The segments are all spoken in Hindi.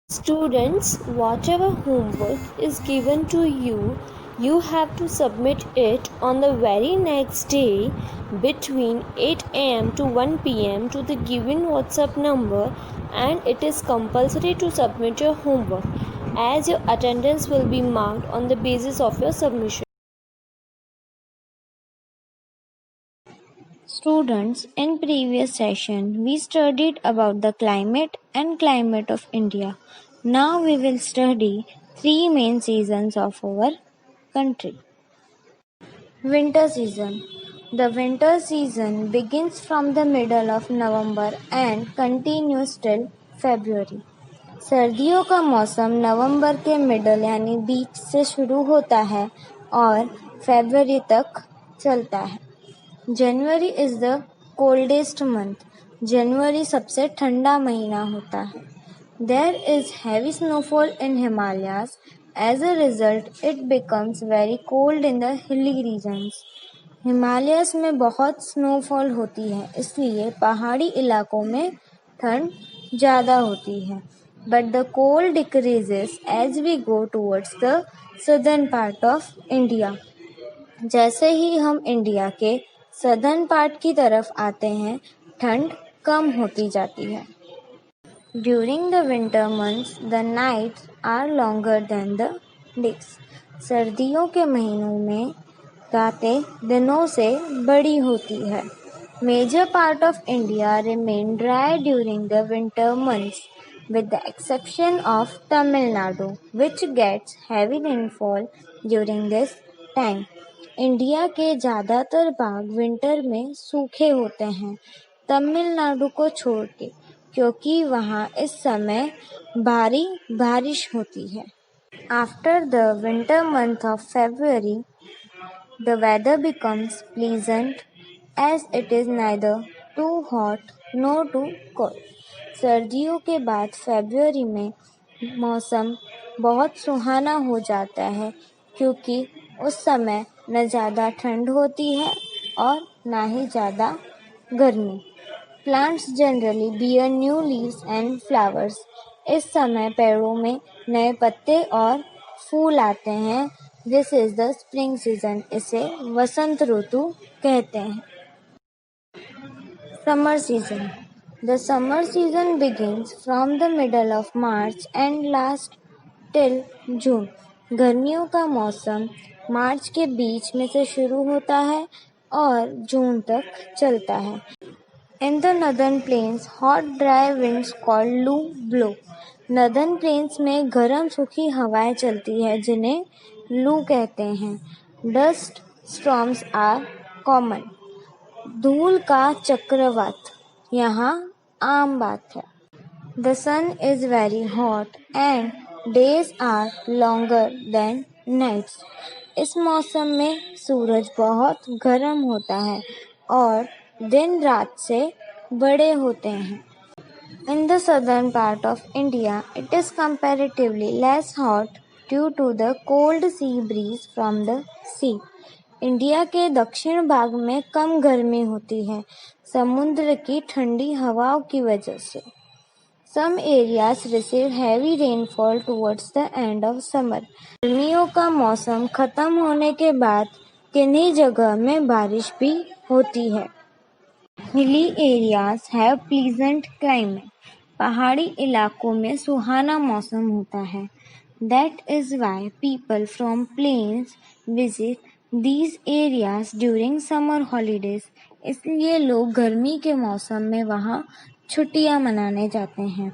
Students, whatever homework is given to you, you have to submit it on the very next day between 8 am to 1 pm to the given WhatsApp number, and it is compulsory to submit your homework as your attendance will be marked on the basis of your submission. Students, in previous session we studied about the climate and climate of India. Now we will study three main seasons of our country. Winter season. The winter season begins from the middle of November and continues till February. सर्दियों का मौसम नवंबर के मिडल यानी बीच से शुरू होता है और फरवरी तक चलता है. January is the coldest month. जनवरी सबसे ठंडा महीना होता है. There is heavy snowfall in Himalayas. As a result it becomes very cold in the hilly regions. Himalayas में बहुत स्नोफॉल होती है, इसलिए पहाड़ी इलाकों में ठंड ज़्यादा होती है. But the cold decreases as we go towards the southern part of India. जैसे ही हम इंडिया के सदर्न पार्ट की तरफ आते हैं, ठंड कम होती जाती है. During the winter months the nights are longer than the days. सर्दियों के महीनों में रातें दिनों से बड़ी होती है. Major part of India remain dry during the winter months with the exception of Tamil Nadu, which gets heavy rainfall during this time. India के ज़्यादातर भाग विंटर में सूखे होते हैं, तमिलनाडु को छोड़ के, क्योंकि वहाँ इस समय भारी बारिश होती है. After the winter month of February, the weather becomes pleasant as it is neither too hot nor too cold. सर्दियों के बाद फरवरी में मौसम बहुत सुहाना हो जाता है, क्योंकि उस समय न ज़्यादा ठंड होती है और ना ही ज़्यादा गर्मी. Plants generally bear new leaves and flowers. इस समय पेड़ों में नए पत्ते और फूल आते हैं. This is the spring season. इसे वसंत ऋतु कहते हैं. Summer season. The summer season begins from the middle of March and lasts till June. गर्मियों का मौसम मार्च के बीच में से शुरू होता है और जून तक चलता है. In the northern plains, hot dry winds called loo blow. Northern plains में गर्म सूखी हवाएं चलती है, जिन्हें लू कहते हैं. Dust storms are common. धूल का चक्रवात यहाँ आम बात है. The sun is very hot and days are longer than nights. इस मौसम में सूरज बहुत गर्म होता है और दिन रात से बड़े होते हैं. In the southern part of India, it is comparatively less hot due to the cold sea breeze from the sea. India के दक्षिण भाग में कम गर्मी होती है, समुद्र की ठंडी हवाओं की वजह से. Some areas receive heavy rainfall towards the end of summer. गर्मियों का मौसम खत्म होने के बाद किन्हीं जगह में बारिश भी होती है. Hilly areas have pleasant climate. पहाड़ी इलाकों में सुहाना मौसम होता है. That is why people from plains visit these areas during summer holidays. इसलिए लोग गर्मी के मौसम में वहाँ छुट्टियाँ मनाने जाते हैं.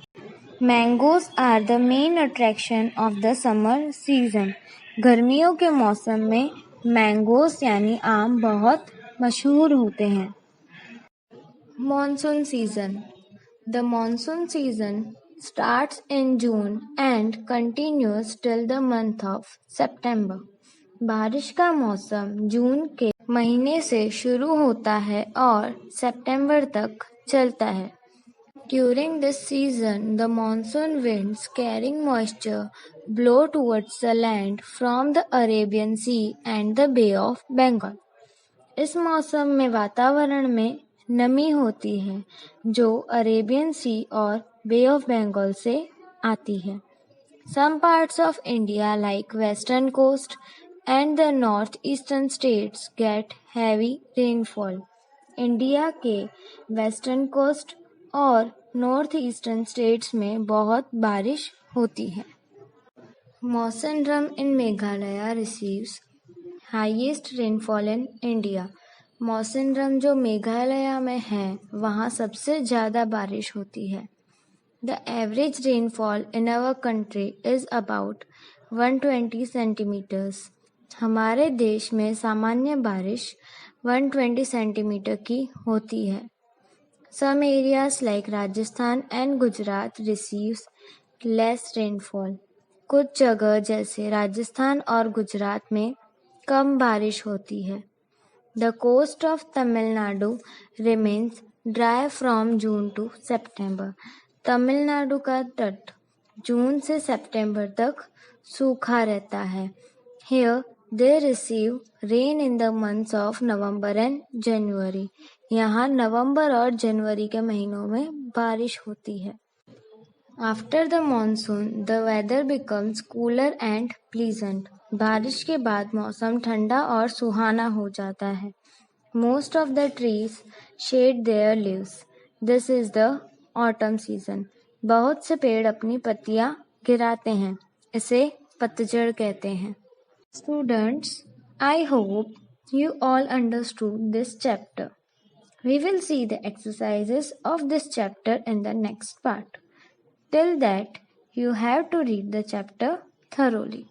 Mangoes are the main attraction of the summer season. गर्मियों के मौसम में मैंगोस यानी आम बहुत मशहूर होते हैं. Monsoon season. The monsoon season starts in June and continues till the month of September. बारिश का मौसम जून के महीने से शुरू होता है और सितंबर तक चलता है. During this season, the monsoon winds carrying moisture blow towards the land from the Arabian Sea and the Bay of Bengal. इस मौसम में वातावरण में नमी होती है, जो अरेबियन सी और बे ऑफ बंगाल से आती है। Some parts of India like western coast and the northeastern states get heavy rainfall. India के वेस्टर्न कोस्ट और नॉर्थ ईस्टर्न स्टेट्स में बहुत बारिश होती है। Mawsynram in Meghalaya receives highest rainfall in India. Mawsynram जो मेघालय में है वहाँ सबसे ज़्यादा बारिश होती है। The average rainfall in our country is about 120 centimeters. हमारे देश में सामान्य बारिश 120 सेंटीमीटर की होती है। Some areas like Rajasthan and Gujarat receives less rainfall. कुछ जगह जैसे राजस्थान और गुजरात में कम बारिश होती है। The coast of Tamil Nadu remains dry from June to September. Tamil Nadu का तट जून से सितंबर तक सूखा रहता है। Here they receive rain in the months of November and January. यहाँ नवंबर और जनवरी के महीनों में बारिश होती है। After the monsoon, the weather becomes cooler and pleasant. बारिश के बाद मौसम ठंडा और सुहाना हो जाता है। Most of the trees shed their leaves. This is the autumn season. बहुत से पेड़ अपनी पत्तियां गिराते हैं, इसे पतझड़ कहते हैं। Students, I hope you all understood this chapter. We will see the exercises of this chapter in the next part. Till that, you have to read the chapter thoroughly.